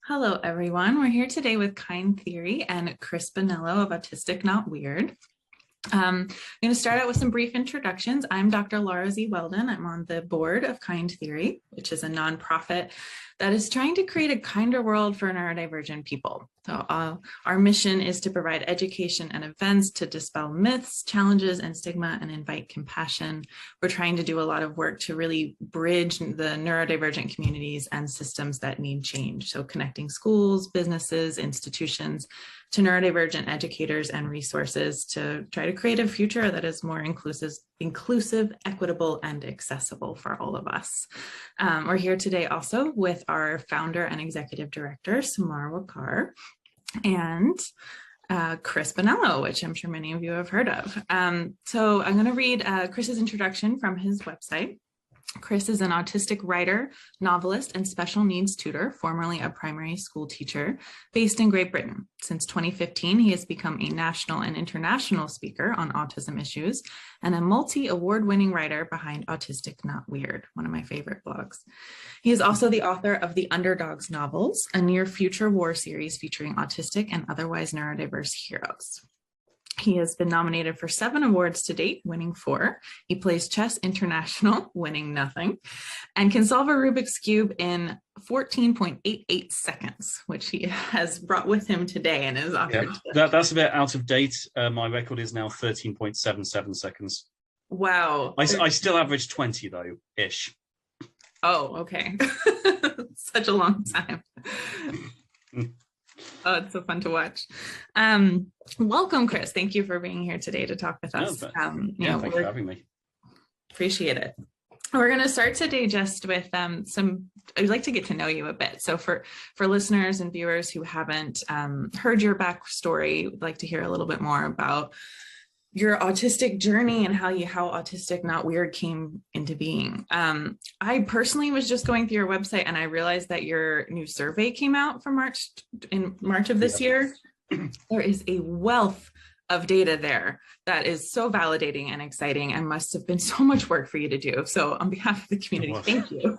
Hello, everyone. We're here today with Kind Theory and Chris Bonnello of Autistic Not Weird. I'm going to start out with some brief introductions. I'm Dr. Laura Z. Weldon. I'm on the board of Kind Theory, which is a nonprofit that is trying to create a kinder world for neurodivergent people. So our mission is to provide education and events to dispel myths, challenges, and stigma and invite compassion. We're trying to do a lot of work to really bridge the neurodivergent communities and systems that need change. So connecting schools, businesses, institutions to neurodivergent educators and resources to try to create a future that is more inclusive, equitable, and accessible for all of us. We're here today also with our founder and executive director, Samar Wakar, and Chris Bonnello, which I'm sure many of you have heard of. So I'm going to read Chris's introduction from his website. Chris is an autistic writer, novelist, and special needs tutor, formerly a primary school teacher based in Great Britain. Since 2015, he has become a national and international speaker on autism issues and a multi-award-winning writer behind Autistic Not Weird, one of my favorite blogs. He is also the author of the Underdogs novels, a near-future war series featuring autistic and otherwise neurodiverse heroes. He has been nominated for 7 awards to date, winning 4. He plays chess international, winning nothing, and can solve a Rubik's Cube in 14.88 seconds, which he has brought with him today and is offered. Yeah, that's a bit out of date. My record is now 13.77 seconds. Wow. I still average 20 though, ish. Oh, okay. Such a long time. Oh, it's so fun to watch. Welcome, Chris. Thank you for being here today to talk with us. Thanks for having me. Appreciate it. We're going to start today just with I'd like to get to know you a bit. So for listeners and viewers who haven't heard your backstory, would like to hear a little bit more about your autistic journey and how Autistic Not Weird came into being. I personally was just going through your website and I realized that your new survey came out in March of this year. There is a wealth of data there that is so validating and exciting and must have been so much work for you to do. So on behalf of the community, thank you.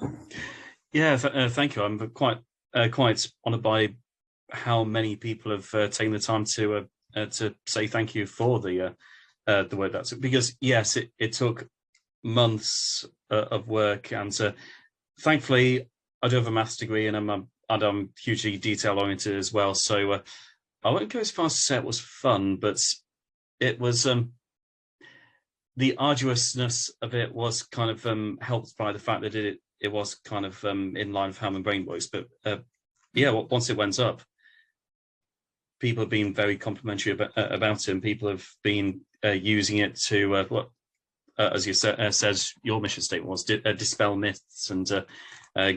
Yeah, thank you. I'm quite honored by how many people have taken the time to say thank you for the work that's, because yes, it took months of work, and thankfully I do have a maths degree and I'm hugely detail oriented as well. So I won't go as far as to say it was fun, but it was the arduousness of it was kind of helped by the fact that it was kind of in line with how my brain works. But yeah, once it went up, people have been very complimentary about it, and people have been using it to as you says, your mission statement was dispel myths and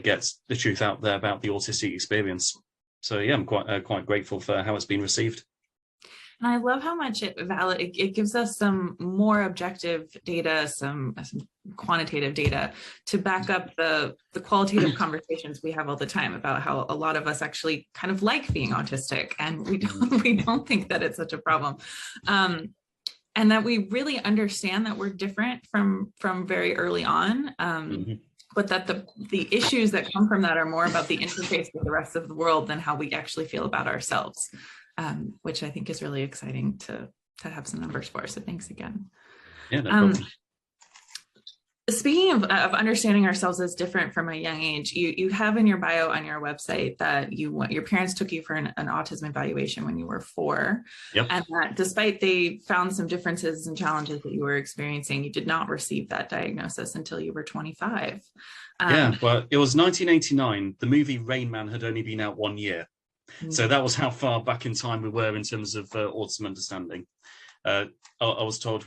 get the truth out there about the autistic experience. So yeah, I'm quite grateful for how it's been received. And I love how much it gives us some more objective data, some quantitative data to back up the qualitative conversations we have all the time about how a lot of us actually kind of like being autistic, and we don't think that it's such a problem. And that we really understand that we're different from very early on. But that the issues that come from that are more about the interface with the rest of the world than how we actually feel about ourselves, which I think is really exciting to have some numbers for. So thanks again. Yeah, no problem. Speaking of understanding ourselves as different from a young age, you have in your bio on your website that your parents took you for an autism evaluation when you were 4. Yep. And that despite they found some differences and challenges that you were experiencing, you did not receive that diagnosis until you were 25. Yeah, well, it was 1989. The movie Rain Man had only been out 1 year. So that was how far back in time we were in terms of autism understanding. I was told,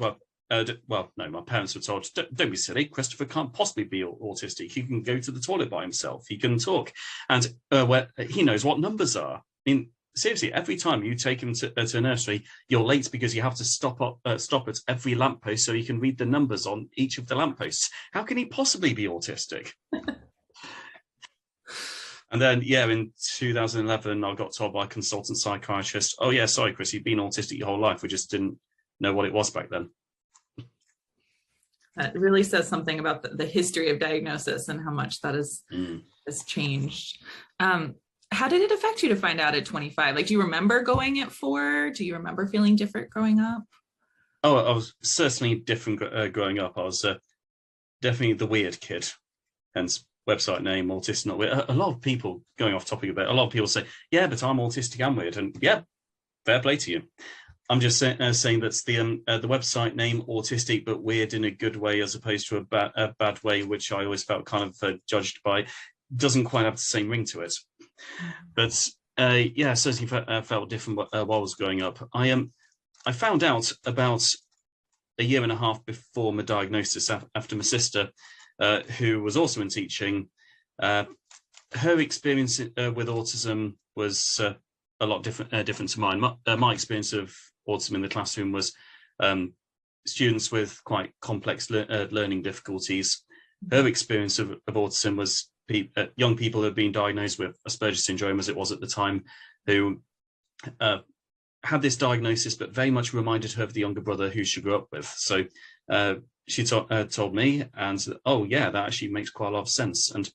no, my parents were told, don't be silly, Christopher can't possibly be autistic. He can go to the toilet by himself. He can talk. And he knows what numbers are. I mean, seriously, every time you take him to a nursery, you're late because you have to stop at every lamppost so you can read the numbers on each of the lampposts. How can he possibly be autistic? And then, yeah, in 2011, I got told by a consultant psychiatrist, oh, yeah, sorry, Chris, you've been autistic your whole life. We just didn't know what it was back then. That really says something about the history of diagnosis and how much that has changed. how did it affect you to find out at 25? Like, do you remember going at 4? Do you remember feeling different growing up? Oh, I was certainly different growing up. I was definitely the weird kid, hence website name, autistic not weird. A lot of people, going off topic a bit, a lot of people say, yeah, but I'm autistic and weird. And yeah, fair play to you. I'm just saying that's the website name, autistic but weird in a good way, as opposed to a bad way, which I always felt kind of judged by, doesn't quite have the same ring to it. But yeah, certainly felt different while I was growing up. I found out about a year and a half before my diagnosis, after my sister, who was also in teaching, her experience with autism was a lot different to mine. My experience of autism in the classroom was students with quite complex learning difficulties. Her experience of autism was young people who had been diagnosed with Asperger's syndrome, as it was at the time, who had this diagnosis, but very much reminded her of the younger brother who she grew up with. So she told me, and oh yeah, that actually makes quite a lot of sense. And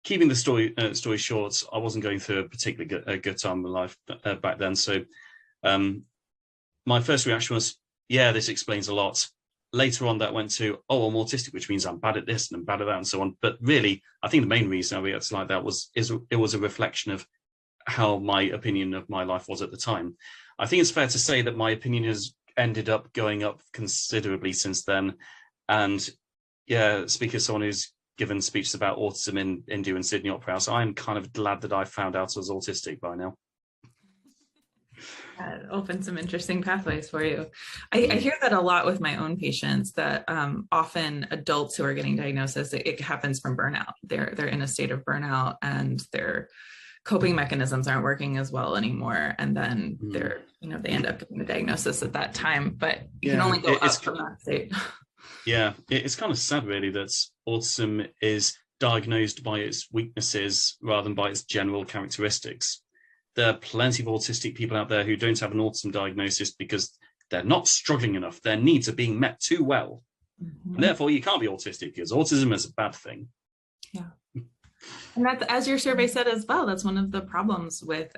keeping the story short, I wasn't going through a particularly good time in my life back then. So my first reaction was, yeah, this explains a lot. Later on, that went to, oh, I'm autistic, which means I'm bad at this and I'm bad at that and so on. But really, I think the main reason I reacted like that was it was a reflection of how my opinion of my life was at the time. I think it's fair to say that my opinion has ended up going up considerably since then. And yeah, speaking as someone who's given speeches about autism in India and Sydney Opera House, I'm kind of glad that I found out I was autistic by now. It opened some interesting pathways for you. I hear that a lot with my own patients, that often adults who are getting diagnosis, it happens from burnout. They're in a state of burnout and their coping mechanisms aren't working as well anymore, and then they end up getting the diagnosis at that time. But you can only go up from that state. Yeah, it's kind of sad, really, that autism is diagnosed by its weaknesses rather than by its general characteristics. There are plenty of autistic people out there who don't have an autism diagnosis because they're not struggling enough. Their needs are being met too well. Mm-hmm. And therefore, you can't be autistic because autism is a bad thing. Yeah. And that's, as your survey said as well, that's one of the problems with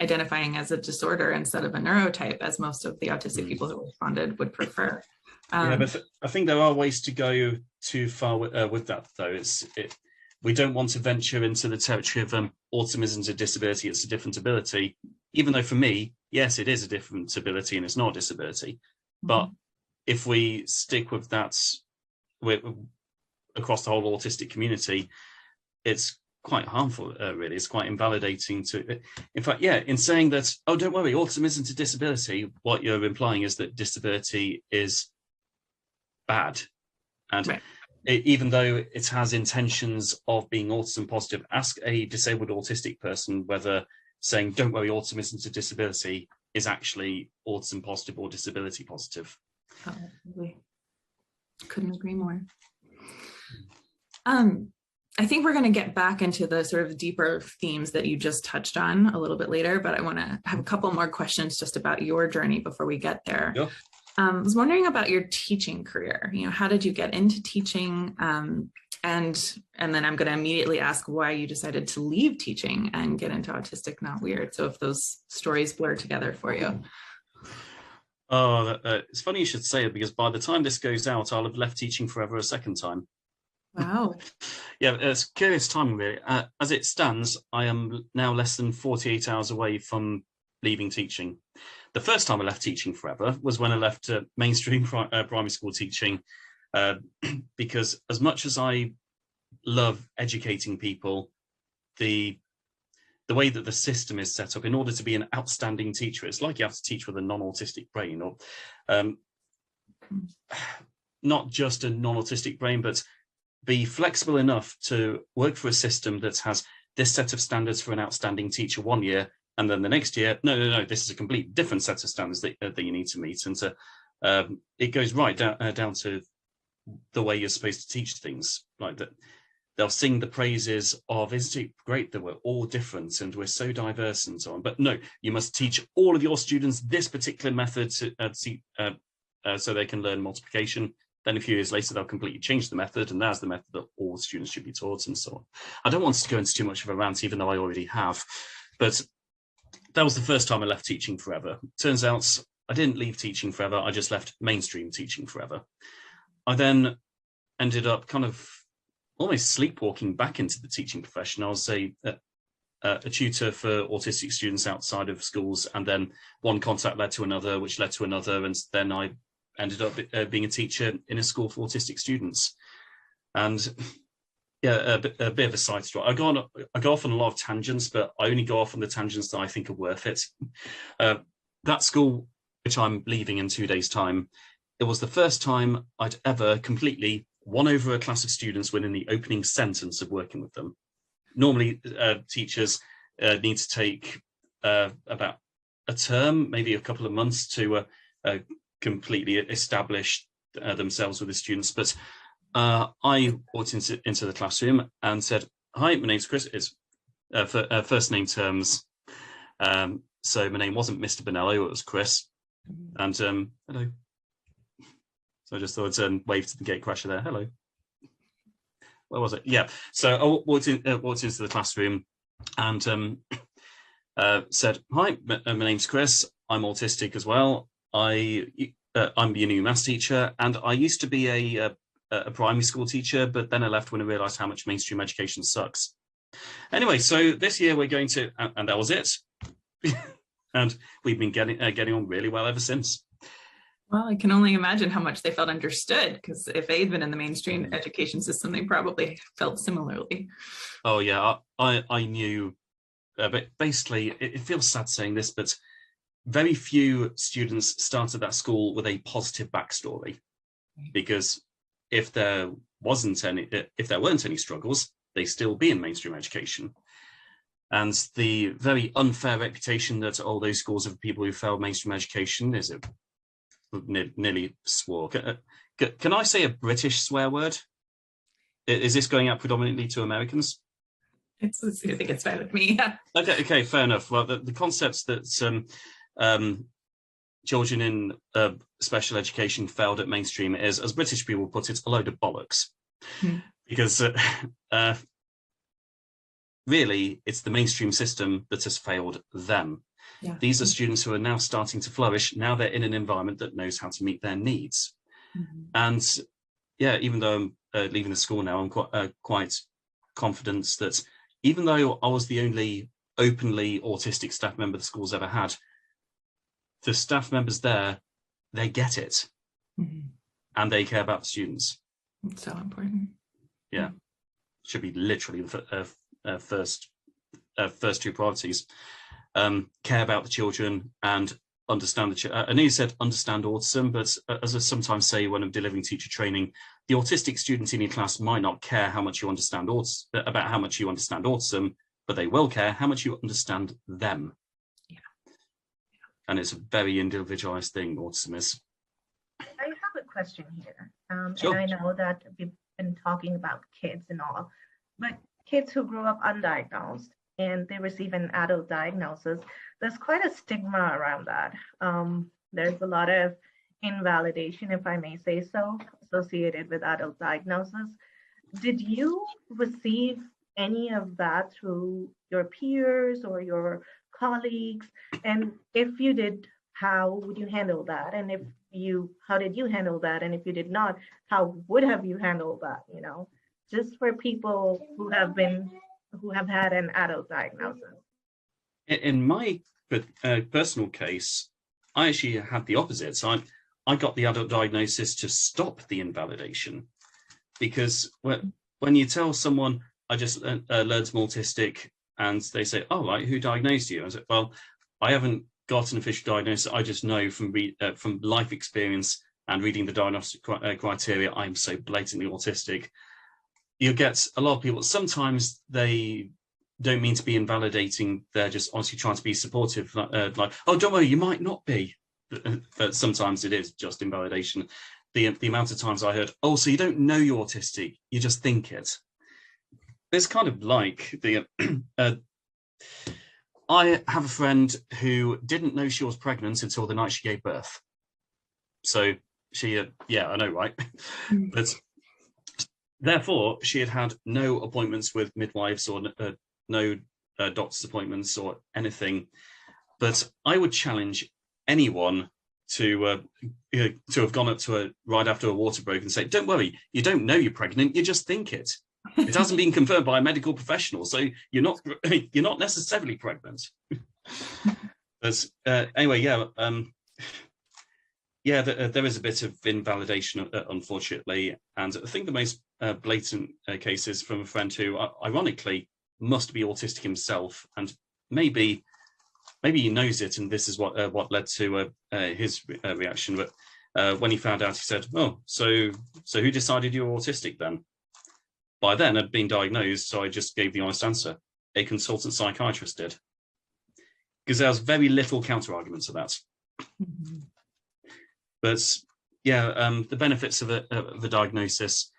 identifying as a disorder instead of a neurotype, as most of the autistic people who responded would prefer. Yeah, but I think there are ways to go too far with that, though. We don't want to venture into the territory of autism isn't a disability, it's a different ability. Even though for me, yes, it is a different ability and it's not a disability. Mm-hmm. But if we stick with that across the whole autistic community, it's quite harmful, really. It's quite invalidating to, in fact, yeah, in saying that, oh, don't worry, autism isn't a disability, what you're implying is that disability is bad. And right. Even though it has intentions of being autism positive, ask a disabled autistic person whether saying, don't worry, autism isn't a disability is actually autism positive or disability positive. Oh, really. Couldn't agree more. I think we're going to get back into the sort of deeper themes that you just touched on a little bit later, but I want to have a couple more questions just about your journey before we get there. Yeah. I was wondering about your teaching career. How did you get into teaching? And then I'm going to immediately ask why you decided to leave teaching and get into Autistic Not Weird. So if those stories blur together for you. Oh, it's funny you should say it, because by the time this goes out, I'll have left teaching forever a second time. Wow. Yeah, it's curious timing, really. As it stands, I am now less than 48 hours away from leaving teaching. The first time I left teaching forever was when I left mainstream primary school teaching, because as much as I love educating people, the way that the system is set up, in order to be an outstanding teacher, it's like you have to teach with a non-autistic brain, or not just a non-autistic brain, but be flexible enough to work for a system that has this set of standards for an outstanding teacher one year, and then the next year, no, this is a complete different set of standards that you need to meet. And so it goes right down to the way you're supposed to teach things. Like that, they'll sing the praises of, isn't it great that we're all different and we're so diverse and so on. But no, you must teach all of your students this particular method so they can learn multiplication. then a few years later, they'll completely change the method, and that's the method that all students should be taught, and so on. I don't want to go into too much of a rant, even though I already have, but that was the first time I left teaching forever. Turns out I didn't leave teaching forever, I just left mainstream teaching forever. I then ended up kind of almost sleepwalking back into the teaching profession. I was a tutor for autistic students outside of schools, and then one contact led to another, which led to another, and then I ended up being a teacher in a school for autistic students. And yeah, a bit of a side story. I go off on a lot of tangents, but I only go off on the tangents that I think are worth it. That school, which I'm leaving in 2 days' time, it was the first time I'd ever completely won over a class of students within the opening sentence of working with them. Normally, teachers need to take about a term, maybe a couple of months to completely establish themselves with the students. But I walked into the classroom and said, "Hi, my name's Chris." It's first name terms. So my name wasn't Mr. Bonnello, it was Chris. And hello. So I just thought I'd wave to the gatecrasher there. Hello. Where was it? Yeah. So I walked into the classroom and said, "Hi, my name's Chris. I'm autistic as well. I'm your new maths teacher, and I used to be a primary school teacher, but then I left when I realised how much mainstream education sucks." Anyway, so this year we're going to, and that was it. And we've been getting on really well ever since. Well, I can only imagine how much they felt understood, because if they'd been in the mainstream education system, they probably felt similarly. Oh yeah, I knew, but basically it feels sad saying this, but very few students started that school with a positive backstory, because if there weren't any struggles, they'd still be in mainstream education. And the very unfair reputation that all those schools of people who failed mainstream education is nearly swore. Can I say a British swear word? Is this going out predominantly to Americans? I think it's fine with me. Yeah. Okay, fair enough. Well, the concepts that children in special education failed at mainstream is, as British people put it, a load of bollocks. Because really, it's the mainstream system that has failed them. Yeah. These are students who are now starting to flourish. Now they're in an environment that knows how to meet their needs. And yeah, even though I'm leaving the school now, I'm quite confident that even though I was the only openly autistic staff member the school's ever had, the staff members there, they get it. And they care about the students. It's so important. Yeah. Should be literally the first two priorities. Care about the children and understand the children. I know you said understand autism, but as I sometimes say when I'm delivering teacher training, the autistic student in your class might not care how much you understand about how much you understand autism, but they will care how much you understand them. Yeah. And it's a very individualized thing, autism is. I have a question here. Sure. And I know that we've been talking about kids and all, but kids who grew up undiagnosed and they receive an adult diagnosis, there's quite a stigma around that. There's a lot of invalidation, if I may say so, associated with adult diagnosis. Did you receive any of that through your peers or your colleagues? And if you did, how would you handle that? And how did you handle that? And if you did not, how would have you handled that? You know, just for people who have had an adult diagnosis. In my personal case, I actually had the opposite. So I got the adult diagnosis to stop the invalidation, because when you tell someone, I just learned I'm autistic, and they say, "Oh, right, who diagnosed you?" I said, "Well, I haven't got an official diagnosis. I just know from life experience and reading the diagnostic criteria, I'm so blatantly autistic." You get a lot of people, sometimes they don't mean to be invalidating, they're just honestly trying to be supportive, like, "Oh, don't worry, you might not be." But sometimes it is just invalidation. The amount of times I heard, "Oh, so you don't know you're autistic, you just think it." It's kind of like I have a friend who didn't know she was pregnant until the night she gave birth. So yeah, I know, right? Mm. But therefore, she had had no appointments with midwives or no doctor's appointments or anything. But I would challenge anyone to have gone up to her right after a water broke and say, "Don't worry, you don't know you're pregnant. You just think it. It hasn't been confirmed by a medical professional, so you're not necessarily pregnant." But anyway, yeah. There is a bit of invalidation, unfortunately, and I think the most blatant case is from a friend who, ironically, must be autistic himself, and maybe he knows it, and this is what led to his reaction. But when he found out, he said, "Oh, so who decided you were autistic then?" By then, I'd been diagnosed, so I just gave the honest answer: a consultant psychiatrist did, because there's very little counter argument to that. Mm-hmm. But yeah, the benefits of the diagnosis.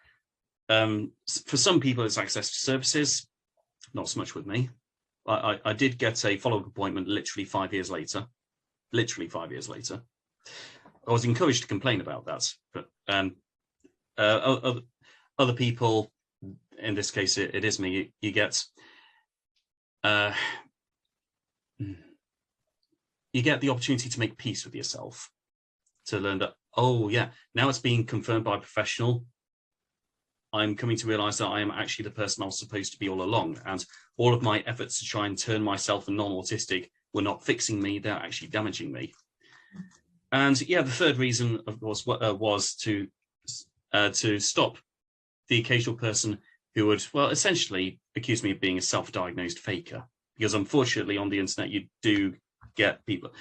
For some people, it's access to services. Not so much with me. I did get a follow-up appointment literally 5 years later. Literally 5 years later. I was encouraged to complain about that. But other people, in this case, it is me, you get... you get the opportunity to make peace with yourself. To learn that, oh yeah, now it's being confirmed by a professional, I'm coming to realize that I am actually the person I was supposed to be all along, and all of my efforts to try and turn myself non-autistic were not fixing me, they're actually damaging me. And yeah, the third reason, of course, was to stop the occasional person who would, well, essentially accuse me of being a self-diagnosed faker, because unfortunately on the internet you do get people,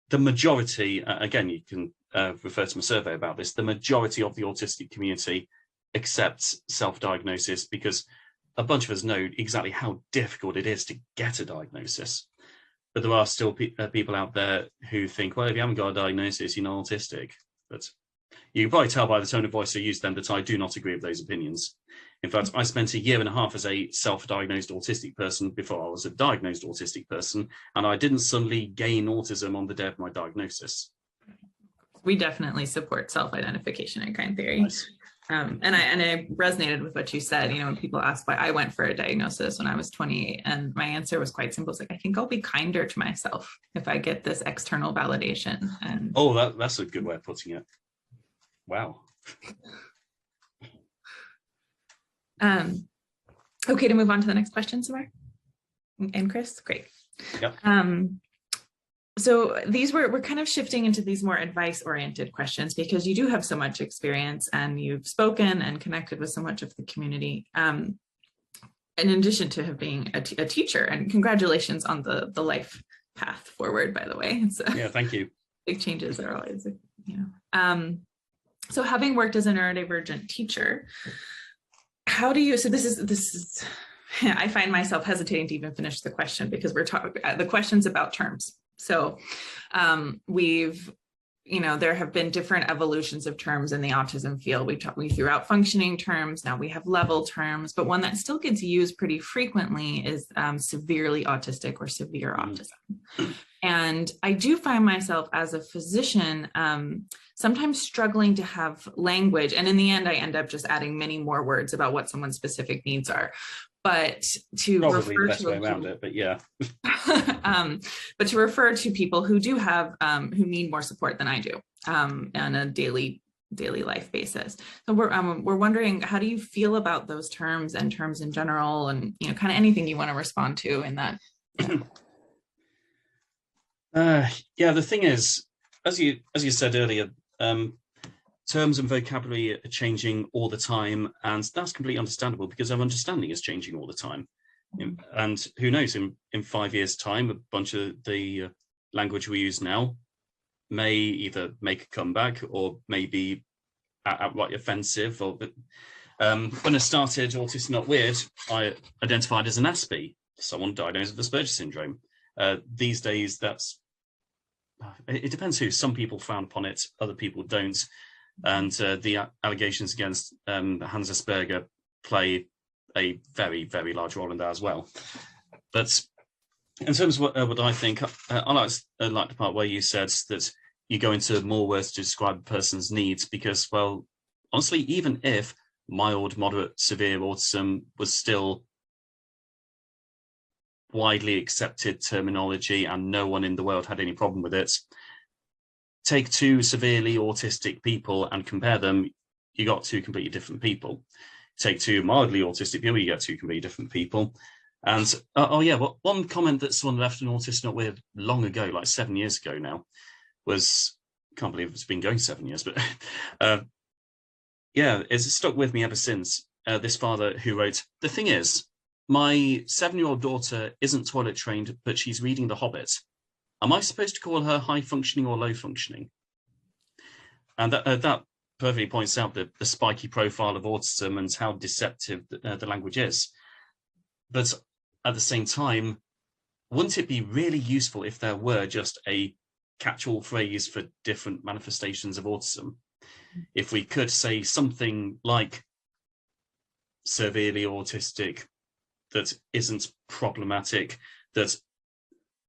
the majority, again, you can refer to my survey about this, the majority of the autistic community accepts self-diagnosis because a bunch of us know exactly how difficult it is to get a diagnosis. But there are still people out there who think, well, if you haven't got a diagnosis, you're not autistic. But you can probably tell by the tone of voice I use then that I do not agree with those opinions. In fact, I spent 1.5 years as a self-diagnosed autistic person before I was a diagnosed autistic person, and I didn't suddenly gain autism on the day of my diagnosis. We definitely support self-identification in Kind Theory. Nice. And I resonated with what you said, when people ask why I went for a diagnosis when I was 28, and my answer was quite simple. It's like, I think I'll be kinder to myself if I get this external validation. And oh, that's a good way of putting it. Wow. Okay, to move on to the next question, Samar and Chris. Great. Yep. So these we're kind of shifting into these more advice-oriented questions because you do have so much experience and you've spoken and connected with so much of the community. In addition to being a teacher, and congratulations on the life path forward, by the way. Yeah, thank you. Big changes are always, So having worked as a neurodivergent teacher, how do you, so this is, I find myself hesitating to even finish the question because we're talking, the question's about terms. So there have been different evolutions of terms in the autism field. We threw out functioning terms, now we have level terms, but one that still gets used pretty frequently is severely autistic or severe autism. And I do find myself as a physician sometimes struggling to have language. And in the end, I end up just adding many more words about what someone's specific needs are. But to probably refer the best to way around it, but yeah. But to refer to people who do have, who need more support than I do on a daily life basis. So we're wondering, how do you feel about those terms and terms in general, and kind of anything you want to respond to in that? Yeah, the thing is, as you said earlier, terms and vocabulary are changing all the time, and that's completely understandable because our understanding is changing all the time. And who knows, in 5 years' time, a bunch of the language we use now may either make a comeback or may be outright offensive. Or when I started Autistic Not Weird, I identified as an ASPI, someone diagnosed with Asperger's syndrome. These days, it depends who. Some people frown upon it, other people don't. And the allegations against Hans Asperger play a very, very large role in that as well. But in terms of what I think, I like the part where you said that you go into more words to describe a person's needs, because, well, honestly, even if mild, moderate, severe autism was still widely accepted terminology and no one in the world had any problem with it, take two severely autistic people and compare them, you got two completely different people. Take two mildly autistic people, you get two completely different people. And one comment that someone left on Autistic Not Weird long ago, like 7 years ago now, was, can't believe it's been going 7 years, but it's stuck with me ever since. This father who wrote, "The thing is, my 7-year-old daughter isn't toilet trained, but she's reading The Hobbit. Am I supposed to call her high functioning or low functioning?" And that perfectly points out the spiky profile of autism and how deceptive the language is. But at the same time, wouldn't it be really useful if there were just a catch-all phrase for different manifestations of autism? If we could say something like severely autistic, that isn't problematic, that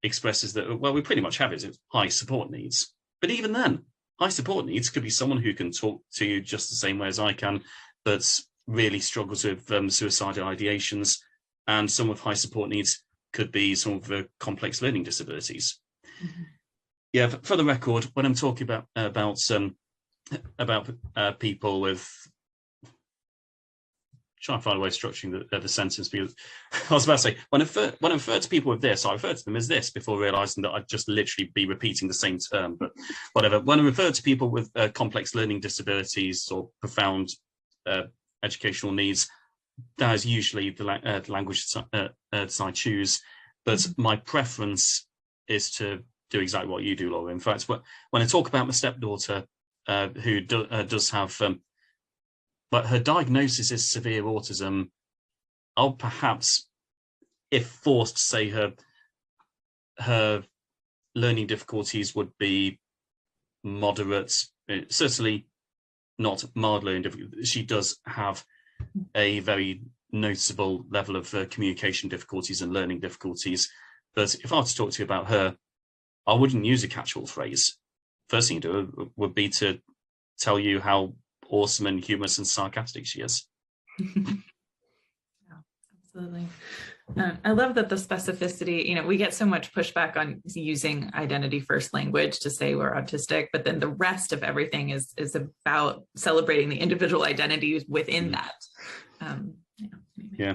expresses that, well, we pretty much have it, it's high support needs. But even then, high support needs could be someone who can talk to you just the same way as I can, but really struggles with suicidal ideations. And some with high support needs could be some of the complex learning disabilities. Mm-hmm. Yeah, for the record, when I'm talking about people with, trying to find a way of structuring the sentence, because I was about to say, when I refer to people with this, I refer to them as this before realizing that I'd just literally be repeating the same term, but whatever. When I refer to people with complex learning disabilities or profound educational needs, that is usually the language that I choose. But my preference is to do exactly what you do, Laura. In fact, when I talk about my stepdaughter, who does have, but her diagnosis is severe autism, I'll perhaps, if forced, say her learning difficulties would be moderate, certainly not mild learning difficulties. She does have a very noticeable level of communication difficulties and learning difficulties. But if I were to talk to you about her, I wouldn't use a catch-all phrase. First thing to do would be to tell you how awesome and humorous and sarcastic she is. Yeah, absolutely. I love that the specificity, we get so much pushback on using identity first language to say we're autistic, but then the rest of everything is about celebrating the individual identities within that. Yeah.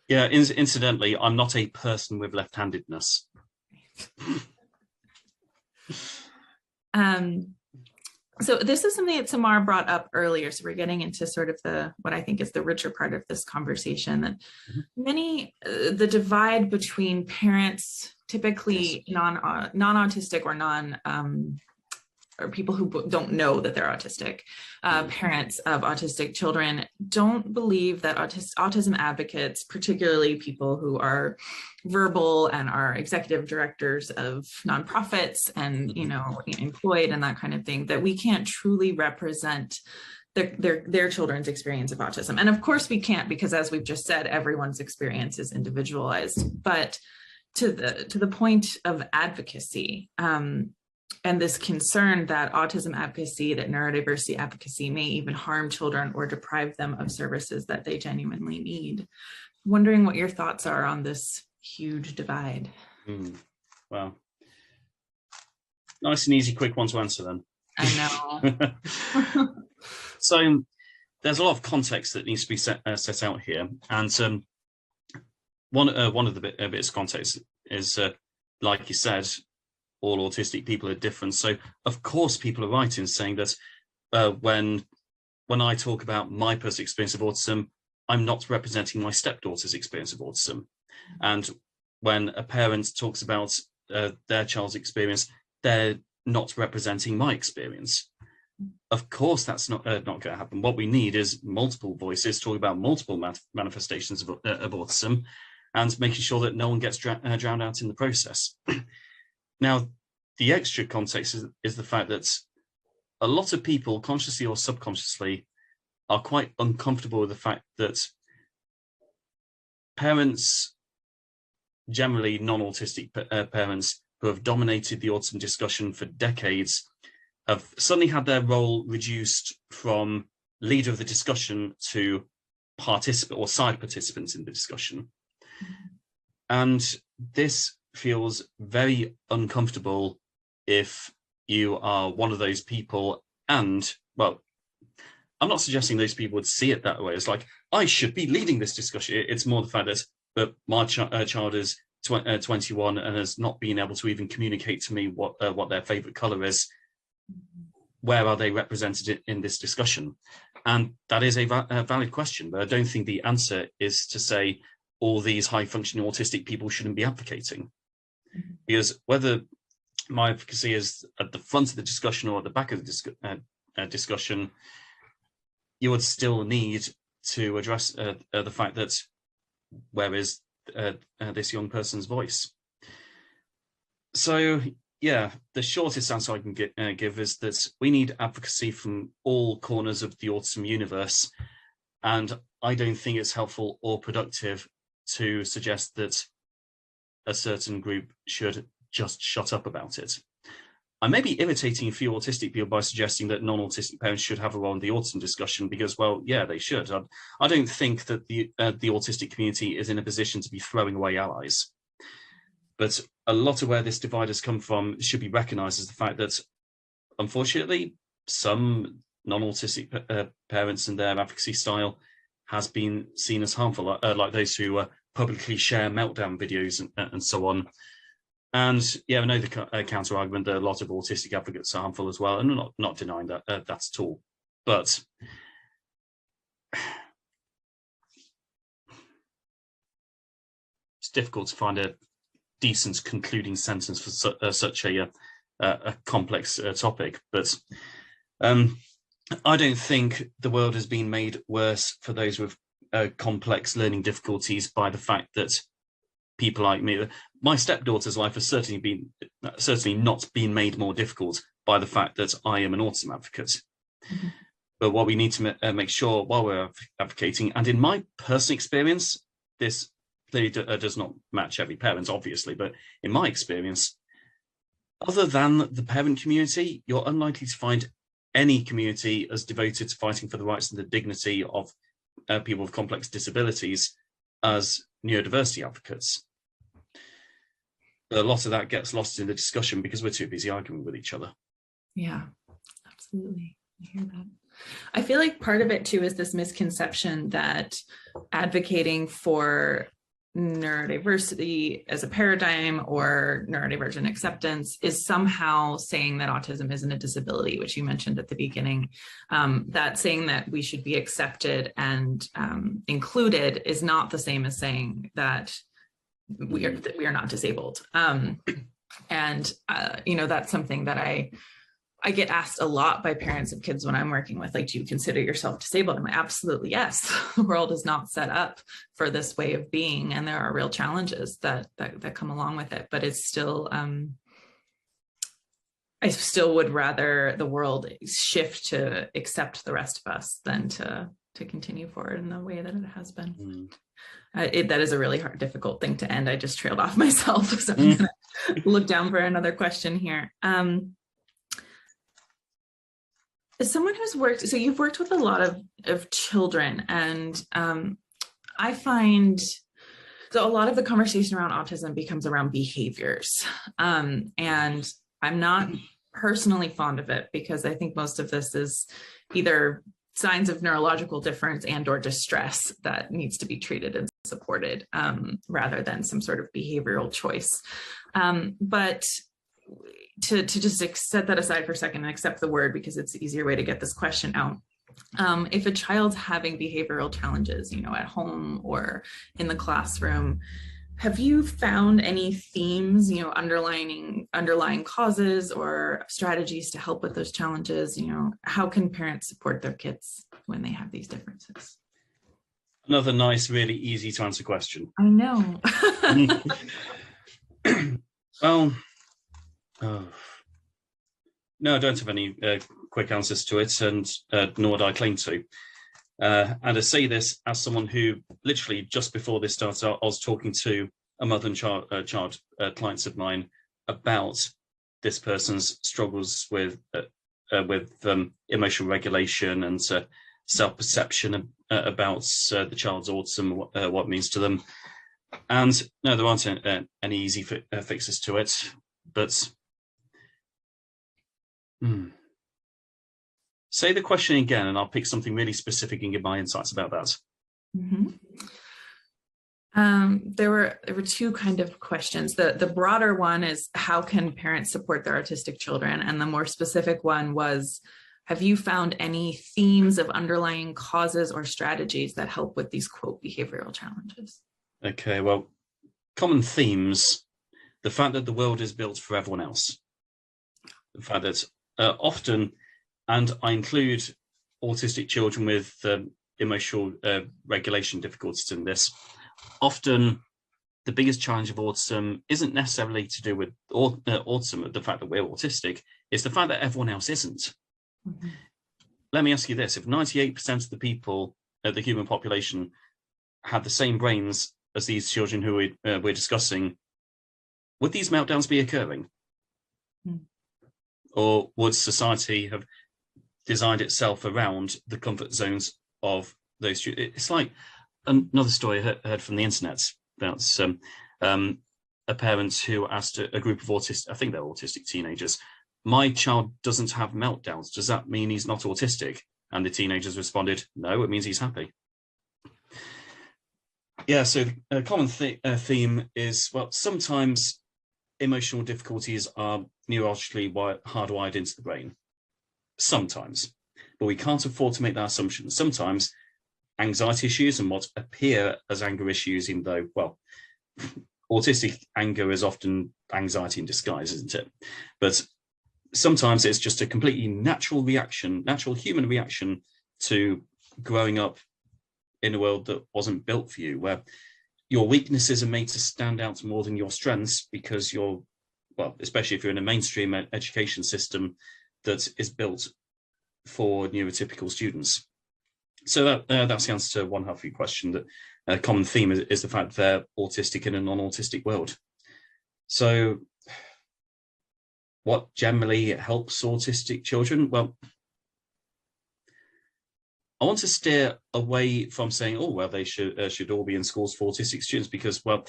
Incidentally, I'm not a person with left-handedness. So this is something that Samar brought up earlier. So we're getting into sort of what I think is the richer part of this conversation, that the divide between parents, typically non-autistic or or people who don't know that they're autistic, parents of autistic children, don't believe that autism advocates, particularly people who are verbal and are executive directors of nonprofits and, employed and that kind of thing, that we can't truly represent their children's experience of autism. And of course we can't, because as we've just said, everyone's experience is individualized. But to the point of advocacy, and this concern that autism advocacy, that neurodiversity advocacy may even harm children or deprive them of services that they genuinely need. Wondering what your thoughts are on this huge divide. Well, nice and easy, quick one to answer then. I know. So there's a lot of context that needs to be set out here. And one of the bits of context is, like you said, all autistic people are different. So of course people are right in saying that when I talk about my personal experience of autism, I'm not representing my stepdaughter's experience of autism. And when a parent talks about their child's experience, they're not representing my experience. Of course that's not going to happen. What we need is multiple voices talking about multiple manifestations of autism, and making sure that no one gets drowned out in the process. Now, the extra context is the fact that a lot of people, consciously or subconsciously, are quite uncomfortable with the fact that parents, generally non-autistic parents, who have dominated the autism discussion for decades, have suddenly had their role reduced from leader of the discussion to participant or side participants in the discussion. And this feels very uncomfortable if you are one of those people. And, well, I'm not suggesting those people would see it that way. It's like, I should be leading this discussion. It's more the fact that my child is 21 and has not been able to even communicate to me what their favorite color is. Where are they represented in this discussion? And that is a valid question, but I don't think the answer is to say all these high-functioning autistic people shouldn't be advocating. Because whether my advocacy is at the front of the discussion or at the back of the discussion, you would still need to address the fact that where is this young person's voice? So, yeah, the shortest answer I can give is that we need advocacy from all corners of the autism universe. And I don't think it's helpful or productive to suggest that a certain group should just shut up about it. I may be irritating a few autistic people by suggesting that non-autistic parents should have a role in the autism discussion because, well, yeah, they should. I don't think that the autistic community is in a position to be throwing away allies. But a lot of where this divide has come from should be recognised as the fact that, unfortunately, some non-autistic parents and their advocacy style has been seen as harmful, like those who publicly share meltdown videos and so on. And yeah, I know the counter argument that a lot of autistic advocates are harmful as well, and I'm not denying that that's at all. But it's difficult to find a decent concluding sentence for such a complex topic. But I don't think the world has been made worse for those with complex learning difficulties by the fact that people like me, my stepdaughter's life has certainly not been made more difficult by the fact that I am an autism advocate. Mm-hmm. But what we need to make sure while we're advocating, and in my personal experience, this clearly does not match every parent, obviously, but in my experience, other than the parent community, you're unlikely to find any community as devoted to fighting for the rights and the dignity of people with complex disabilities as neurodiversity advocates. But a lot of that gets lost in the discussion because we're too busy arguing with each other. Yeah, absolutely. I hear that. I feel like part of it too is this misconception that advocating for neurodiversity as a paradigm or neurodivergent acceptance is somehow saying that autism isn't a disability, which you mentioned at the beginning. That saying that we should be accepted and included is not the same as saying that we are not disabled. That's something that I get asked a lot by parents of kids when I'm working with, like, do you consider yourself disabled? I'm like, absolutely, yes. The world is not set up for this way of being, and there are real challenges that come along with it. But it's still, I still would rather the world shift to accept the rest of us than to continue forward in the way that it has been. That is a really hard, difficult thing to end. I just trailed off myself, so I'm gonna look down for another question here. As someone who's worked, so you've worked with a lot of children, and I find so a lot of the conversation around autism becomes around behaviors, and I'm not personally fond of it because I think most of this is either signs of neurological difference and or distress that needs to be treated and supported rather than some sort of behavioral choice. But to just set that aside for a second and accept the word, because it's the easier way to get this question out. If a child's having behavioral challenges, at home or in the classroom, have you found any themes, underlying causes or strategies to help with those challenges? How can parents support their kids when they have these differences? Another nice, really easy to answer question. I know. Well, no, I don't have any quick answers to it, and nor would I claim to. And I say this as someone who literally just before this started, I was talking to a mother and child clients of mine about this person's struggles with emotional regulation and self-perception about the child's autism, what it means to them. And no, there aren't any easy fixes to it, but say the question again, and I'll pick something really specific and give my insights about that. Mm-hmm. There were two kind of questions. The broader one is, how can parents support their autistic children? And the more specific one was, have you found any themes of underlying causes or strategies that help with these, quote, behavioral challenges? Okay, well, common themes: the fact that the world is built for everyone else. The fact that often, and I include autistic children with emotional regulation difficulties in this, often the biggest challenge of autism isn't necessarily to do with autism, the fact that we're autistic, it's the fact that everyone else isn't. Mm-hmm. Let me ask you this: if 98% of the people, the human population, had the same brains as these children who we're discussing, would these meltdowns be occurring? Or would society have designed itself around the comfort zones of those students? It's like another story I heard from the internet about a parent who asked a group of autistic, I think they're autistic teenagers, my child doesn't have meltdowns. Does that mean he's not autistic? And the teenagers responded, no, it means he's happy. Yeah, so a common theme is, well, sometimes emotional difficulties are neurologically hardwired into the brain. Sometimes, but we can't afford to make that assumption. Sometimes anxiety issues and what appear as anger issues, even though, well, autistic anger is often anxiety in disguise, isn't it? But sometimes it's just a completely natural human reaction to growing up in a world that wasn't built for you, where your weaknesses are made to stand out more than your strengths because you're, well, especially if you're in a mainstream education system that is built for neurotypical students. So that's the answer to one half of your question. That a common theme is the fact they're autistic in a non-autistic world. So what generally helps autistic children? Well, I want to steer away from saying, oh, well, they should all be in schools for autistic students, because, well,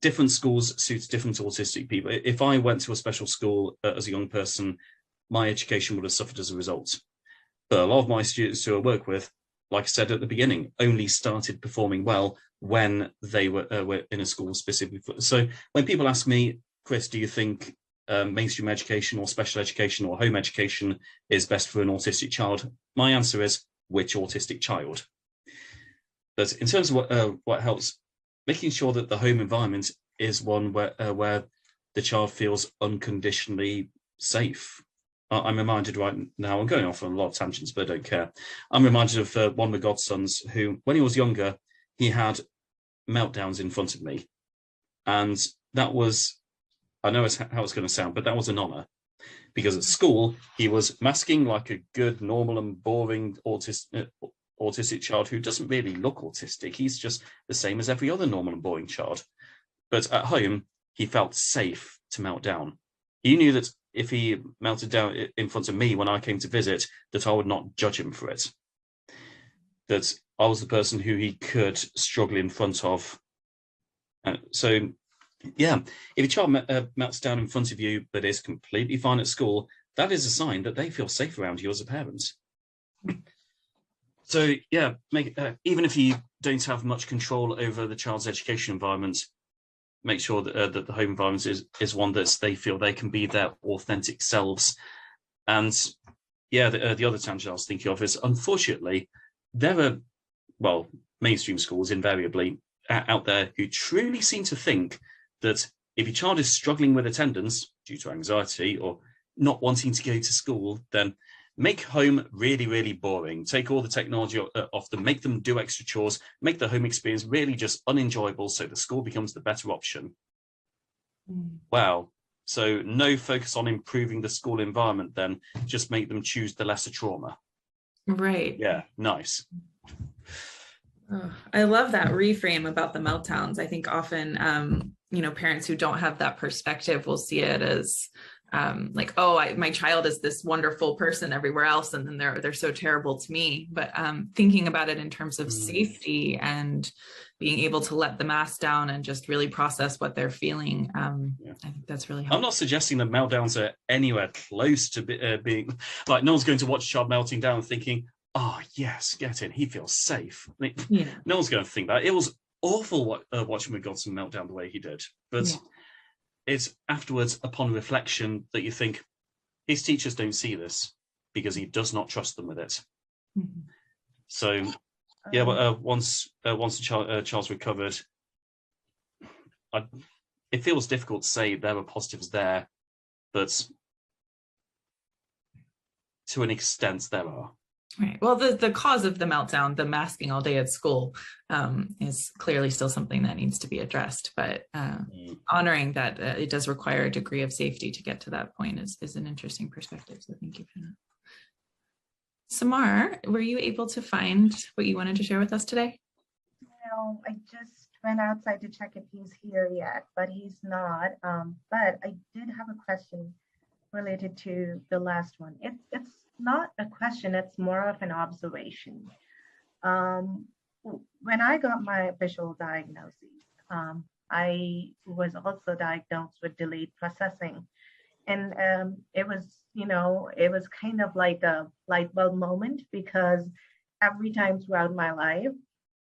different schools suit different autistic people. If I went to a special school as a young person, my education would have suffered as a result. But a lot of my students who I work with, like I said at the beginning, only started performing well when they were in a school specifically. So when people ask me, Chris, do you think mainstream education or special education or home education is best for an autistic child? My answer is, which autistic child? But in terms of what helps, making sure that the home environment is one where the child feels unconditionally safe. I'm reminded right now, I'm going off on a lot of tangents, but I don't care. I'm reminded of one of my godsons who, when he was younger, he had meltdowns in front of me. And that was, I know how it's going to sound, but that was an honor. Because at school, he was masking like a good, normal and boring autistic child who doesn't really look autistic. He's just the same as every other normal and boring child. But at home, he felt safe to melt down. He knew that if he melted down in front of me when I came to visit, that I would not judge him for it. That I was the person who he could struggle in front of. So, yeah, if a child melts down in front of you but is completely fine at school, that is a sign that they feel safe around you as a parent. So, yeah, even if you don't have much control over the child's education environment, make sure that the home environment is one that they feel they can be their authentic selves. And yeah, the other tangent I was thinking of is, unfortunately, there are, well, mainstream schools invariably out there who truly seem to think that if your child is struggling with attendance due to anxiety or not wanting to go to school, then make home really, really boring. Take all the technology off them, make them do extra chores, make the home experience really just unenjoyable so the school becomes the better option. Wow. So no focus on improving the school environment then, just make them choose the lesser trauma. Right. Yeah, nice. Oh, I love that reframe about the meltdowns. I think often, parents who don't have that perspective will see it as like, oh, my child is this wonderful person everywhere else, and then they're so terrible to me. But thinking about it in terms of safety and being able to let the mask down and just really process what they're feeling, I think that's really helpful. I'm not suggesting that meltdowns are anywhere close to being like, no one's going to watch a child melting down thinking, oh yes, get in, he feels safe. I mean, no one's going to think that. It was awful watching Godson melt down the way he did, but it's afterwards, upon reflection, that you think his teachers don't see this because he does not trust them with it. So once the child's recovered, it feels difficult to say there were positives there, but to an extent there are. Right. Well, the cause of the meltdown, the masking all day at school, is clearly still something that needs to be addressed. But honoring that it does require a degree of safety to get to that point is an interesting perspective. So thank you for that. Samar, were you able to find what you wanted to share with us today? No, I just went outside to check if he's here yet, but he's not. But I did have a question related to the last one. It's not a question, it's more of an observation. When I got my official diagnosis, I was also diagnosed with delayed processing. And it was kind of like a light bulb moment, because every time throughout my life,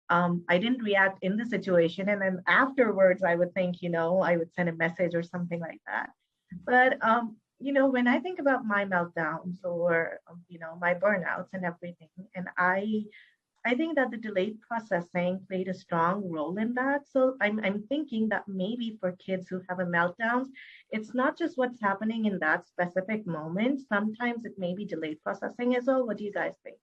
I didn't react in the situation. And then afterwards, I would think, I would send a message or something like that. But when I think about my meltdowns or, my burnouts and everything, and I think that the delayed processing played a strong role in that. So I'm thinking that maybe for kids who have a meltdowns, it's not just what's happening in that specific moment. Sometimes it may be delayed processing as well. What do you guys think?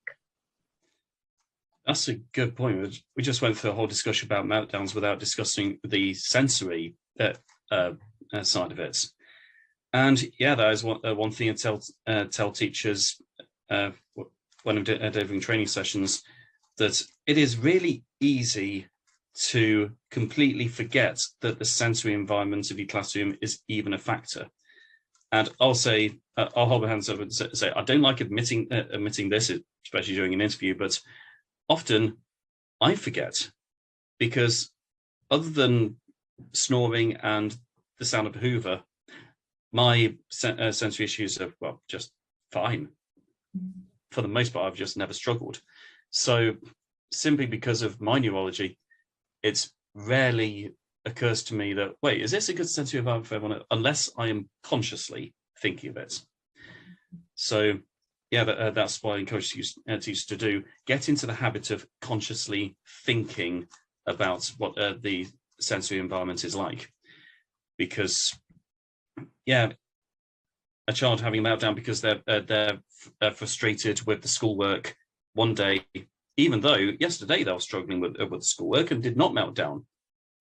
That's a good point. We just went through a whole discussion about meltdowns without discussing the sensory side of it. And that is one thing I tell teachers when I'm delivering training sessions, that it is really easy to completely forget that the sensory environment of your classroom is even a factor. And I'll say, I'll hold my hands up and say, I don't like admitting this, especially during an interview, but often I forget, because other than snoring and the sound of a Hoover, my sensory issues are, just fine. For the most part, I've just never struggled. So simply because of my neurology, it's rarely occurs to me that, wait, is this a good sensory environment for everyone? Unless I am consciously thinking of it. So that's what I encourage teachers to do. Get into the habit of consciously thinking about what the sensory environment is like. Because a child having a meltdown because they're frustrated with the schoolwork one day, even though yesterday they were struggling with the schoolwork and did not melt down.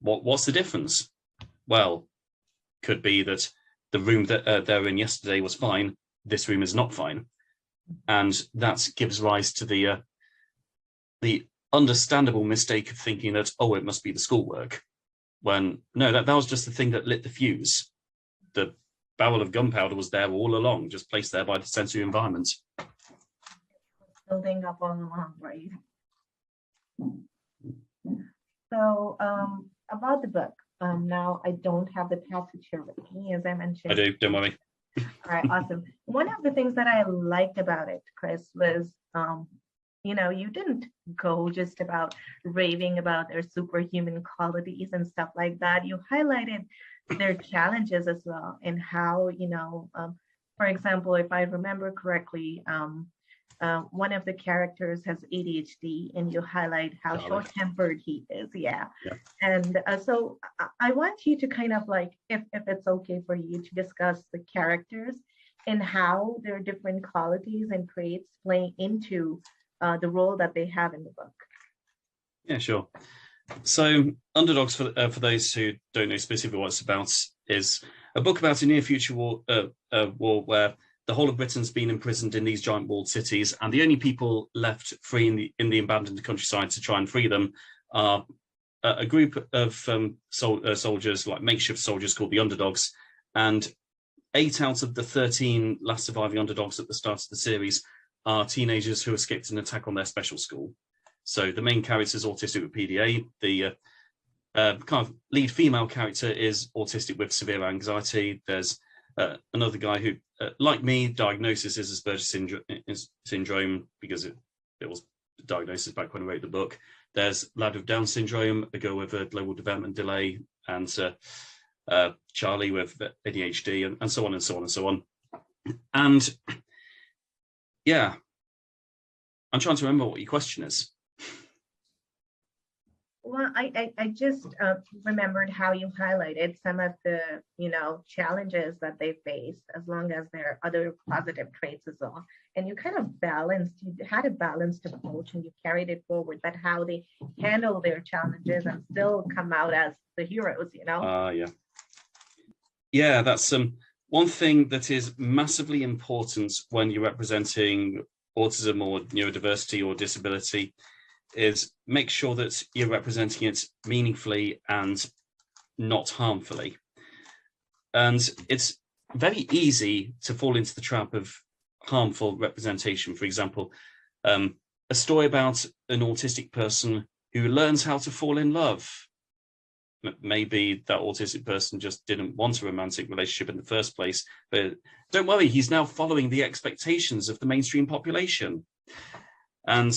What's the difference? Well, could be that the room that they were in yesterday was fine. This room is not fine, and that gives rise to the understandable mistake of thinking that, oh, it must be the schoolwork, when no, that was just the thing that lit the fuse. The barrel of gunpowder was there all along, just placed there by the sensory environment. Building up all along, right? So about the book, now I don't have the passage here with me, as I mentioned. I do, don't worry. All right, awesome. One of the things that I liked about it, Chris, was you didn't go just about raving about their superhuman qualities and stuff like that. You highlighted their challenges as well, and how, for example, if I remember correctly, one of the characters has ADHD, and you highlight how short-tempered he is. Yeah. And so I want you to kind of like, if it's okay for you, to discuss the characters and how their different qualities and traits play into the role that they have in the book. Yeah, sure. So Underdogs, for those who don't know specifically what it's about, is a book about a near future war where the whole of Britain's been imprisoned in these giant walled cities, and the only people left free in the abandoned countryside to try and free them are a group of soldiers, like makeshift soldiers called the Underdogs. And 8 out of the 13 last surviving underdogs at the start of the series are teenagers who escaped an attack on their special school. So the main character is autistic with PDA. The kind of lead female character is autistic with severe anxiety. There's another guy who, like me, diagnosis is Asperger's syndrome because it was diagnosis back when I wrote the book. There's lad with Down syndrome, a girl with a global development delay, and Charlie with ADHD, and so on and so on and so on. And yeah, I'm trying to remember what your question is. Well, I just remembered how you highlighted some of the, challenges that they face, as long as there are other positive traits as well. And you kind of had a balanced approach, and you carried it forward, but how they handle their challenges and still come out as the heroes, Yeah, that's one thing that is massively important when you're representing autism or neurodiversity or disability is make sure that you're representing it meaningfully and not harmfully. And it's very easy to fall into the trap of harmful representation. For example, a story about an autistic person who learns how to fall in love. Maybe that autistic person just didn't want a romantic relationship in the first place, but don't worry, he's now following the expectations of the mainstream population. And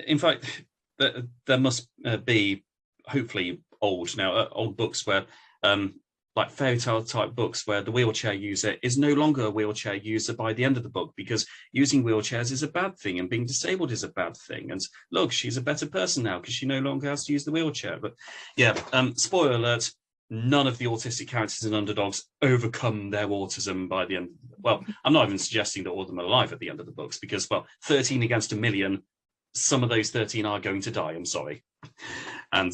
in fact, there must be, hopefully, old books where, like fairy tale type books, where the wheelchair user is no longer a wheelchair user by the end of the book, because using wheelchairs is a bad thing and being disabled is a bad thing. And look, she's a better person now because she no longer has to use the wheelchair. But yeah, spoiler alert, none of the autistic characters in Underdogs overcome their autism by the end. Well, I'm not even suggesting that all of them are alive at the end of the books, because, well, 13 against a million, some of those 13 are going to die, I'm sorry. And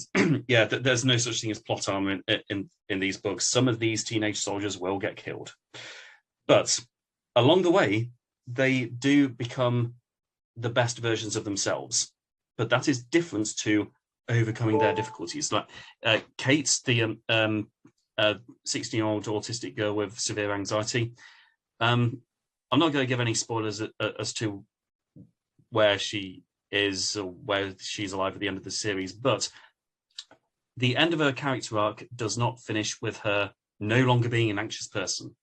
yeah, there's no such thing as plot armor in these books. Some of these teenage soldiers will get killed. But along the way, they do become the best versions of themselves. But that is different to overcoming their difficulties. Like Kate, the 16-year-old autistic girl with severe anxiety. I'm not going to give any spoilers as to where she is or where she's alive at the end of the series, but the end of her character arc does not finish with her no longer being an anxious person.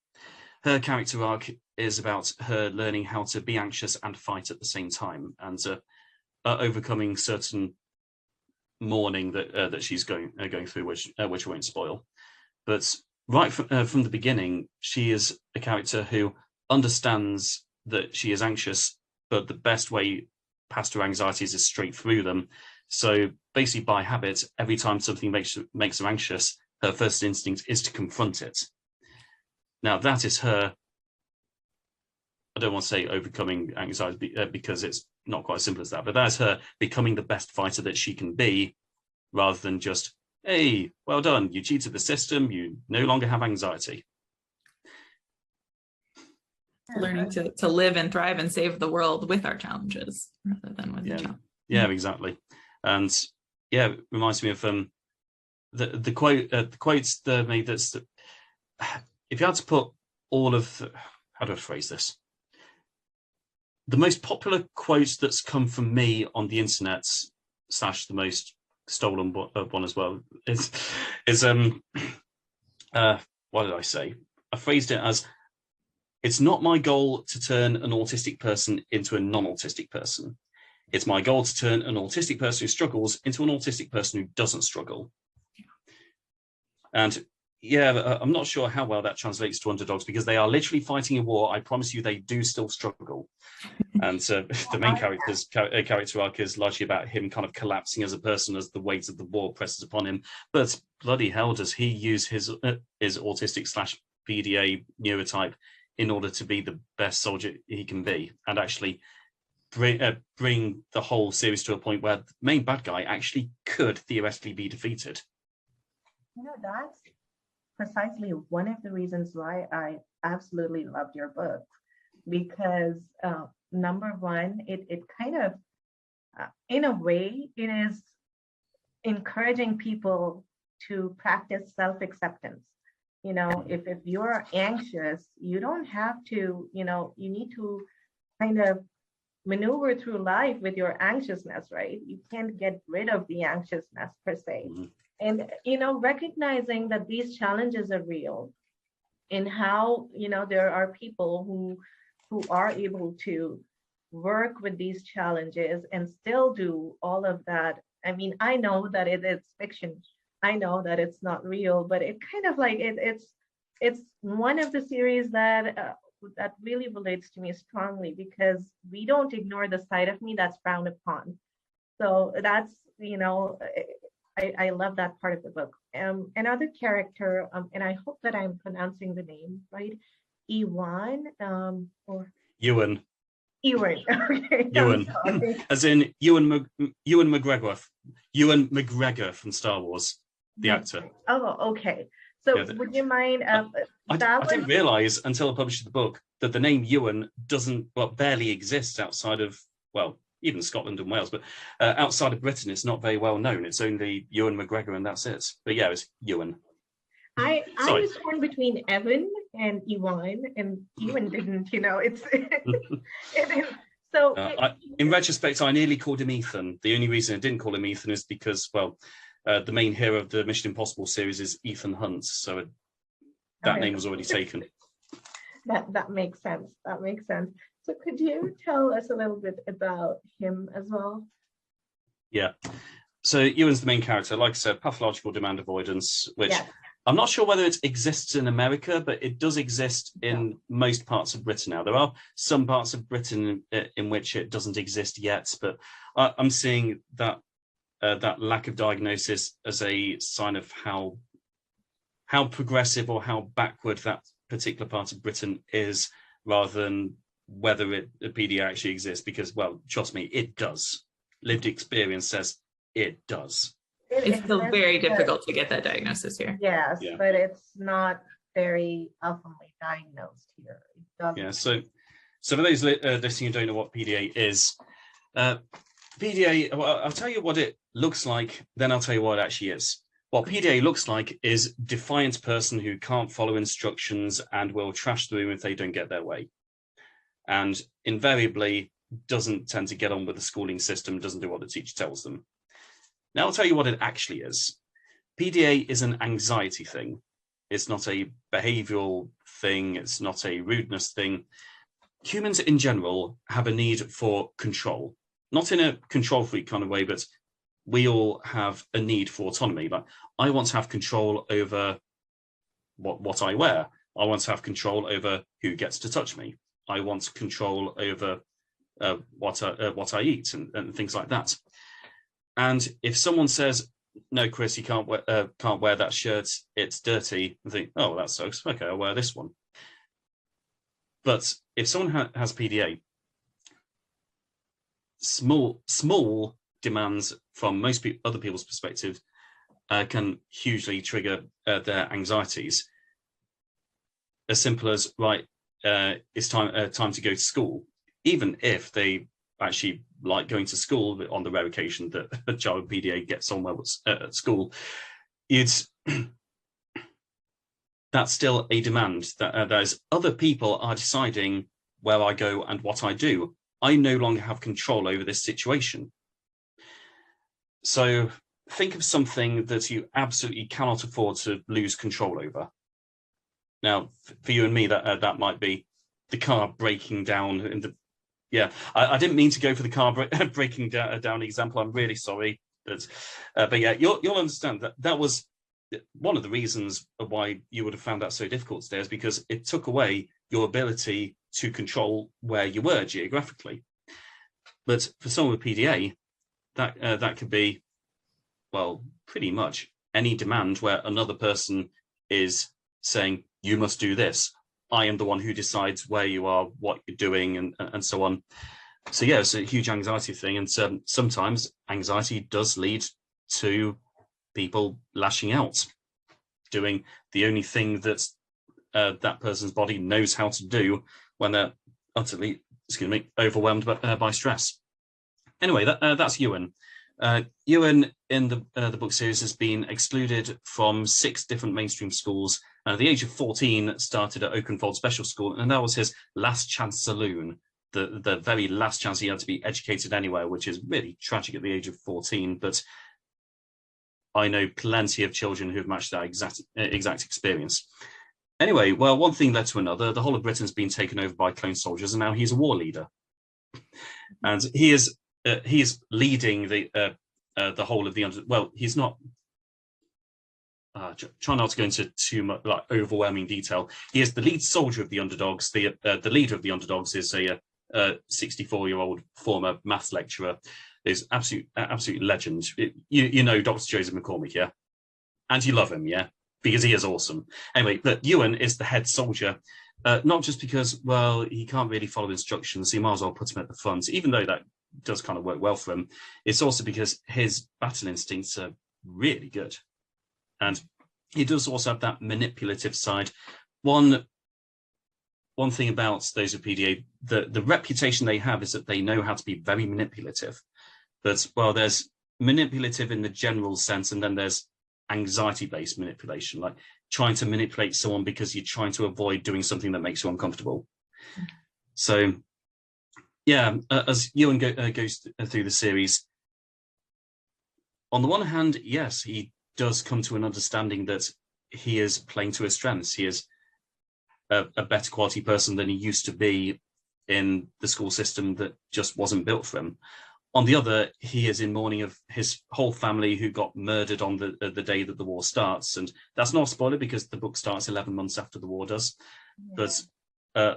Her character arc is about her learning how to be anxious and fight at the same time, and overcoming certain mourning that she's going through, which I won't spoil. But right from the beginning, she is a character who understands that she is anxious, but the best way past her anxieties is straight through them. So basically, by habit, every time something makes her anxious, her first instinct is to confront it. Now, that is her, I don't want to say overcoming anxiety because it's not quite as simple as that, but that's her becoming the best fighter that she can be, rather than just, hey, well done, you cheated the system, you no longer have anxiety. Learning to live and thrive and save the world with our challenges rather than with the challenge. Yeah, exactly. And yeah, it reminds me of the quotes that made this. If you had to put all of how do I phrase this? The most popular quote that's come from me on the internet / the most stolen one as well is what did I say? I phrased it as, it's not my goal to turn an autistic person into a non-autistic person. It's my goal to turn an autistic person who struggles into an autistic person who doesn't struggle. And yeah, I'm not sure how well that translates to Underdogs, because they are literally fighting a war. I promise you, they do still struggle. And the main character's character arc is largely about him kind of collapsing as a person as the weight of the war presses upon him. But bloody hell, does he use his autistic / PDA neurotype in order to be the best soldier he can be, and actually bring the whole series to a point where the main bad guy actually could theoretically be defeated. That's precisely one of the reasons why I absolutely loved your book, because number one, it kind of, in a way, it is encouraging people to practice self-acceptance. if you're anxious, you don't have to, you need to kind of maneuver through life with your anxiousness, right? You can't get rid of the anxiousness per se. Mhm. And, recognizing that these challenges are real and how, there are people who are able to work with these challenges and still do all of that. I mean, I know that it's fiction. I know that it's not real, but it kind of like it's one of the series that really relates to me strongly because we don't ignore the side of me that's frowned upon. So that's, I love that part of the book. Another character, and I hope that I'm pronouncing the name right, Ewan, or Ewan. Ewan. Okay, Ewan, I'm sorry. as in Ewan McGregor from Star Wars, the actor. Oh, okay. So Yeah, would you mind? I didn't realize until I published the book that the name Ewan barely exists outside of, even Scotland and Wales, but outside of Britain, it's not very well known. It's only Ewan McGregor and that's it. But yeah, it's Ewan. I was torn between Evan and Ewan, and Ewan didn't, it's so. In retrospect, I nearly called him Ethan. The only reason I didn't call him Ethan is because, the main hero of the Mission Impossible series is Ethan Hunt, so that name was already taken. That makes sense. That makes sense. So could you tell us a little bit about him as well? Yeah. So Ewan's the main character. Like I said, pathological demand avoidance, which Yes. I'm not sure whether it exists in America, but it does exist in most parts of Britain now. There are some parts of Britain in which it doesn't exist yet, but I'm seeing that lack of diagnosis as a sign of how progressive or how backward that particular part of Britain is, rather than whether a PDA actually exists. Because, trust me, it does. Lived experience says it does. It's still very difficult to get that diagnosis here. Yes, Yeah. but it's not very oftenly diagnosed here. Yeah. So for those listening who don't know what PDA is, PDA. Well, I'll tell you what it looks like, then I'll tell you what it actually is. What PDA looks like is defiant person who can't follow instructions and will trash the room if they don't get their way, and invariably doesn't tend to get on with the schooling system, doesn't do what the teacher tells them. Now I'll tell you what it actually is. PDA is an anxiety thing. It's not a behavioral thing. It's not a rudeness thing. Humans in general have a need for control, not in a control freak kind of way, but we all have a need for autonomy. Like, I want to have control over what I wear. I want to have control over who gets to touch me. I want control over what I eat and things like that. And if someone says, "No, Chris, you can't wear that shirt, it's dirty," I think, "Oh, that sucks. Okay, I'll wear this one." But if someone has PDA, small demands from most other people's perspective can hugely trigger their anxieties. As simple as, right, it's time to go to school, even if they actually like going to school. On the rare occasion that a child with PDA gets on well at school, that's still a demand. There's other people are deciding where I go and what I do. I no longer have control over this situation. So think of something that you absolutely cannot afford to lose control over. Now, for you and me, that might be the car breaking down. I didn't mean to go for the car breaking down example. I'm really sorry, but yeah, you'll understand that was one of the reasons why you would have found that so difficult today, is because it took away your ability to control where you were geographically. But for someone with PDA, that could be, pretty much any demand where another person is saying, "You must do this. I am the one who decides where you are, what you're doing," and so on. So yeah, it's a huge anxiety thing, and sometimes anxiety does lead to people lashing out, doing the only thing that that person's body knows how to do when they're utterly, overwhelmed by stress. Anyway, that's Ewan. Ewan in the book series has been excluded from 6 different mainstream schools At the age of 14, started at Oakenfold Special School, and that was his last chance saloon, the very last chance he had to be educated anywhere, which is really tragic at the age of 14. But I know plenty of children who've matched that exact experience. Anyway, well, one thing led to another. The whole of Britain's been taken over by clone soldiers, and now he's a war leader. And he is leading the whole of the well, he's not. Try not to go into too much like overwhelming detail. He is the lead soldier of the underdogs. The leader of the underdogs is a 64-year-old former maths lecturer. Is absolute legend. You know Dr. Joseph McCormick, yeah, and you love him, yeah, because he is awesome. Anyway, but Ewan is the head soldier, not just because, well, he can't really follow instructions, so you might as well put him at the front, even though that does kind of work well for him. It's also because his battle instincts are really good, and he does also have that manipulative side. One thing about those of PDA, the reputation they have is that they know how to be very manipulative. But, well, there's manipulative in the general sense, and then there's anxiety-based manipulation, like trying to manipulate someone because you're trying to avoid doing something that makes you uncomfortable. So, yeah, as Ewan goes through the series, on the one hand, yes, he does come to an understanding that he is playing to his strengths. He is a better quality person than he used to be in the school system that just wasn't built for him. On the other, he is in mourning of his whole family who got murdered on the day that the war starts. And that's not a spoiler because the book starts 11 months after the war does. Yeah. But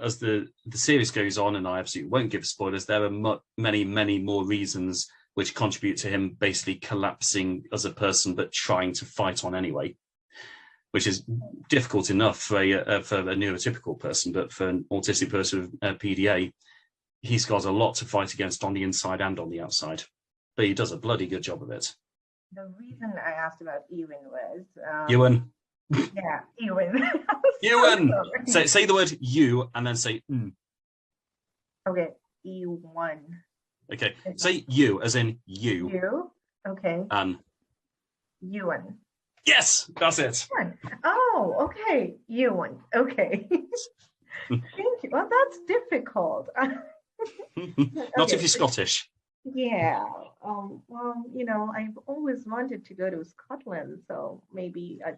as the series goes on, and I absolutely won't give spoilers, there are many, many more reasons which contribute to him basically collapsing as a person, but trying to fight on anyway, which is difficult enough for a neurotypical person, but for an autistic person with PDA, he's got a lot to fight against on the inside and on the outside, but he does a bloody good job of it. The reason I asked about Ewan was... Ewan. Yeah, Ewan. Ewan! Say the word you and then say Okay, Ewan. Okay, say you as in you. You? Okay. Ewan. Yes, that's it. Ewan. Oh, okay. Ewan. Okay. Thank you. Well, that's difficult. Not if you're Scottish. Yeah. Well, I've always wanted to go to Scotland, so maybe I,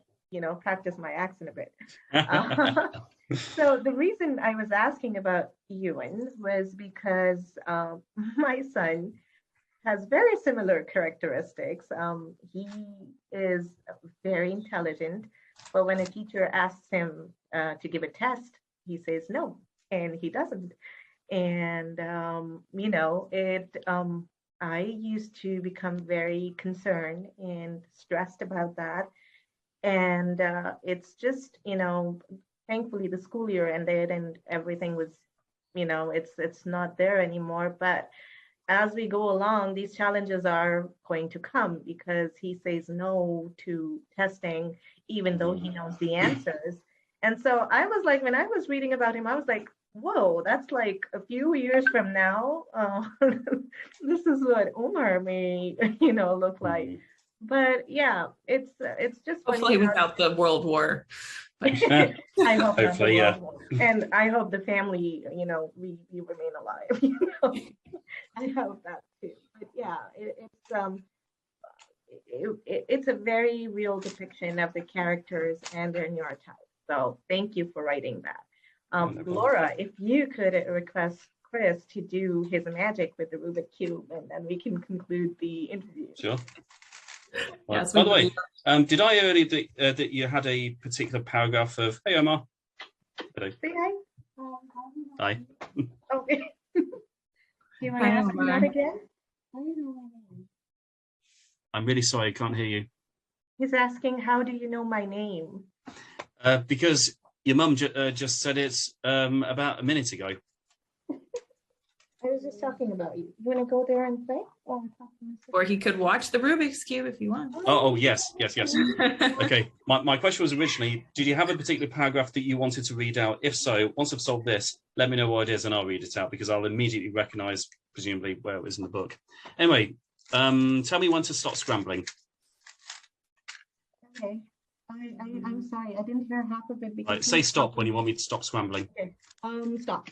practice my accent a bit. So the reason I was asking about Ewan was because my son has very similar characteristics. He is very intelligent, but when a teacher asks him to give a test, he says no, and he doesn't. And, I used to become very concerned and stressed about that. And it's just, thankfully the school year ended and everything was, it's not there anymore. But as we go along, these challenges are going to come because he says no to testing, even though he knows the answers. And so I was like, when I was reading about him, I was like, whoa, that's like a few years from now. This is what Omar may, look like. But yeah, it's just hopefully without the World War. I hope hopefully, yeah. And I hope the family, we remain alive. I hope that too. But yeah, it's a very real depiction of the characters and their neurotypes. So thank you for writing that. Laura, if you could request Chris to do his magic with the Rubik Cube, and then we can conclude the interview. Sure. Well, yes, by the way, did I earlier that you had a particular paragraph of, hey, Omar. Hello. Say hi. Hi. Okay. Do you want to ask me that again? I'm really sorry, I can't hear you. He's asking, how do you know my name? Because your mum just said it about a minute ago. I was just talking about you. You want to go there and play? Or he could watch the Rubik's Cube if you want. Oh, yes. Okay. My question was originally, did you have a particular paragraph that you wanted to read out? If so, once I've solved this, let me know what it is and I'll read it out because I'll immediately recognize, presumably, where it is in the book. Anyway, tell me when to stop scrambling. Okay. I'm sorry, I didn't hear half of it because Right, say stop when you want me to stop scrambling. Okay. Stop.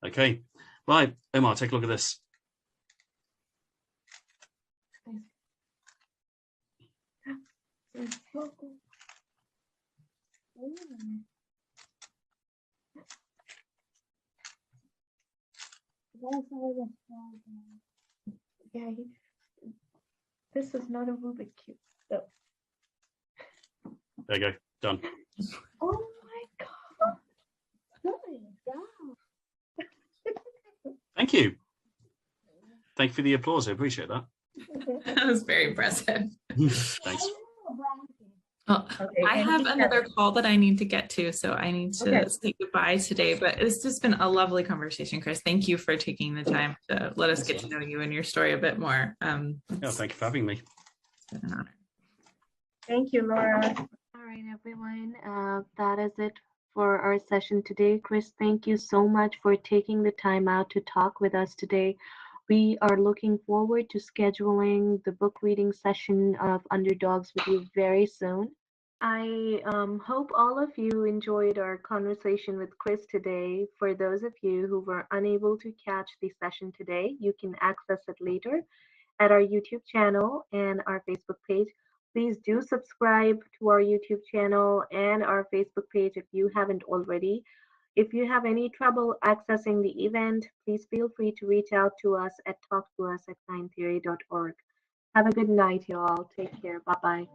Okay. Right, Omar, take a look at this. Yeah, this is not a Rubik's Cube. So. There you go. Done. Oh my God. Good job. Thank you. Thank you for the applause. I appreciate that. That was very impressive. Thanks. Well, Okay, I have another call that I need to get to, so I need to say goodbye today. But it's just been a lovely conversation, Chris. Thank you for taking the time to let us get to know you and your story a bit more. Yeah, thank you for having me. It's been an honor. Thank you, Laura. All right, everyone. That is it for our session today. Chris, thank you so much for taking the time out to talk with us today. We are looking forward to scheduling the book reading session of Underdogs with you very soon. I hope all of you enjoyed our conversation with Chris today. For those of you who were unable to catch the session today, you can access it later at our YouTube channel and our Facebook page. Please do subscribe to our YouTube channel and our Facebook page if you haven't already. If you have any trouble accessing the event, please feel free to reach out to us at talktous@kindtheory.org. Have a good night, y'all. Take care. Bye-bye.